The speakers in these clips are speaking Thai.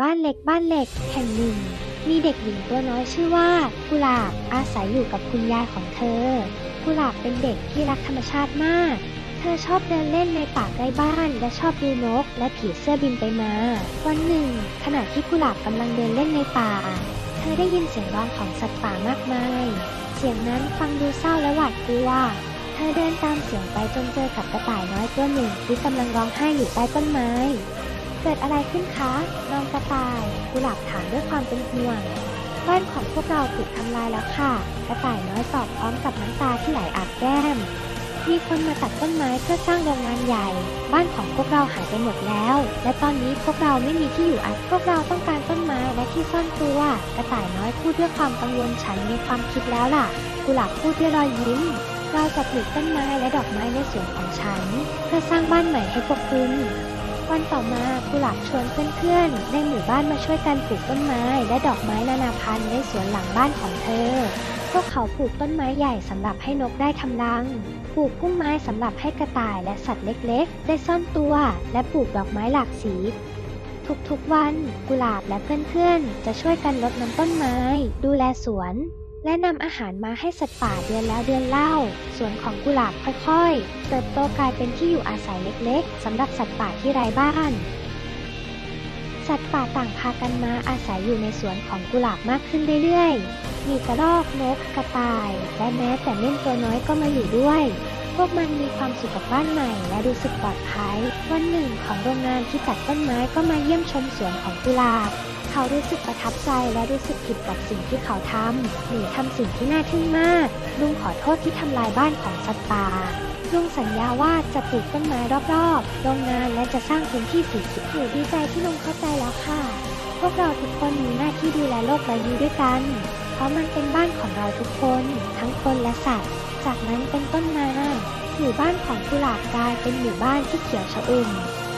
บ้านเล็กบ้านเล็กแห่งหนึ่งมีเด็กหญิงตัวน้อยชื่อว่ากุหลาบอาศัยอยู่กับคุณยายของเธอกุหลาบเป็นเด็กที่รักธรรมชาติมากเธอชอบเดินเล่นในป่าใกล้บ้านและชอบดูนกและผีเสื้อบินไปมาวันหนึ่งขณะที่กุหลาบกำลังเดินเล่นในป่าเธอได้ยินเสียงร้องของสัตว์ป่ามากมายเสียงนั้นฟังดูเศร้าและหวาดกลัวเธอเดินตามเสียงไปจนเจอกับกระต่ายน้อยตัวหนึ่งที่กำลังร้องไห้อยู่ใต้ต้นไม้เกิดอะไรขึ้นคะน้องกระต่ายกุหลาบถามด้วยความเป็นห่วงบ้านของพวกเราถูกทำลายแล้วค่ะกระต่ายน้อยตอบพร้อมกับน้ำตาที่ไหลอาบแก้มมีคนมาตัดต้นไม้เพื่อสร้างโรงงานใหญ่บ้านของพวกเราหายไปหมดแล้วและตอนนี้พวกเราไม่มีที่อยู่อาศัยพวกเราต้องการต้นไม้และที่ซ่อนตัวกระต่ายน้อยพูดด้วยความกังวลฉันมีความคิดแล้วล่ะกุหลาบพูดด้วยรอยยิ้มเราจะปลูกต้นไม้และดอกไม้ในสวนของฉันเพื่อสร้างบ้านใหม่ให้พวกคุณวันต่อมากุหลาบชวนเพื่อนๆในหมู่บ้านมาช่วยกันปลูกต้นไม้และดอกไม้นานาพันธุ์ในสวนหลังบ้านของเธอพวกเขาปลูกต้นไม้ใหญ่สำหรับให้นกได้ทำรังปลูกพุ่มไม้สำหรับให้กระต่ายและสัตว์เล็กๆได้ซ่อนตัวและปลูกดอกไม้หลากสีทุกๆวันกุหลาบและเพื่อนๆจะช่วยกันรดน้ำต้นไม้ดูแลสวนและนำอาหารมาให้สัตว์ป่าเดือนแล้วเดือนเล่าสวนของกุหลาบค่อยๆเติบโตกลายเป็นที่อยู่อาศัยเล็กๆสำหรับสัตว์ป่าที่ไร้บ้านสัตว์ป่าต่างพากันมาอาศัยอยู่ในสวนของกุหลาบมากขึ้นเรื่อยๆมีกระรอกนกกระต่ายและแม้แต่เม่นตัวน้อยก็มาอยู่ด้วยพวกมันมีความสุขกับบ้านใหม่และรู้สึกปลอดภัยวันหนึ่งของโรงงานที่ตัดต้นไม้ก็มาเยี่ยมชมสวนของกุหลาบเขารู้สึกประทับใจและรู้สึกผิดกับสิ่งที่เขาทำหนูทำสิ่งที่น่าทึ่งมากลุงขอโทษที่ทำลายบ้านของสัตว์ป่าลุงสัญญาว่าจะปลูกต้นไม้รอบๆโรงงานและจะสร้างพื้นที่สีเขียวหนูดีใจที่ลุงเข้าใจแล้วค่ะพวกเราทุกคนมีหน้าที่ดูแลโลกใบนี้ด้วยกันเพราะมันเป็นบ้านของเราทุกคนทั้งคนและสัตว์จากนั้นเป็นต้นมาหมู่บ้านของกุหลาบกลายเป็นหมู่บ้านที่เขียวชอุ่ม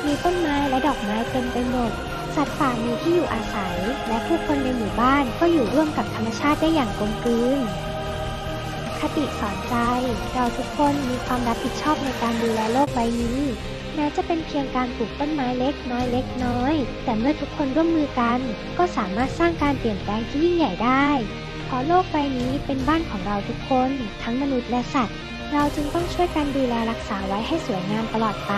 มีต้นไม้และดอกไม้เต็มไปหมดสัตว์ป่ามีที่อยู่อาศัยและผู้คนในหมู่บ้านก็อยู่ร่วมกับธรรมชาติได้อย่างกลมกลืนคติสอนใจเราทุกคนมีความรับผิดชอบในการดูแลโลกใบนี้แม้จะเป็นเพียงการปลูกต้นไม้เล็กน้อยแต่เมื่อทุกคนร่วมมือกันก็สามารถสร้างการเปลี่ยนแปลงที่ยิ่งใหญ่ได้เพราะโลกใบนี้เป็นบ้านของเราทุกคนทั้งมนุษย์และสัตว์เราจึงต้องช่วยกันดูแลรักษาไว้ให้สวยงามตลอดไป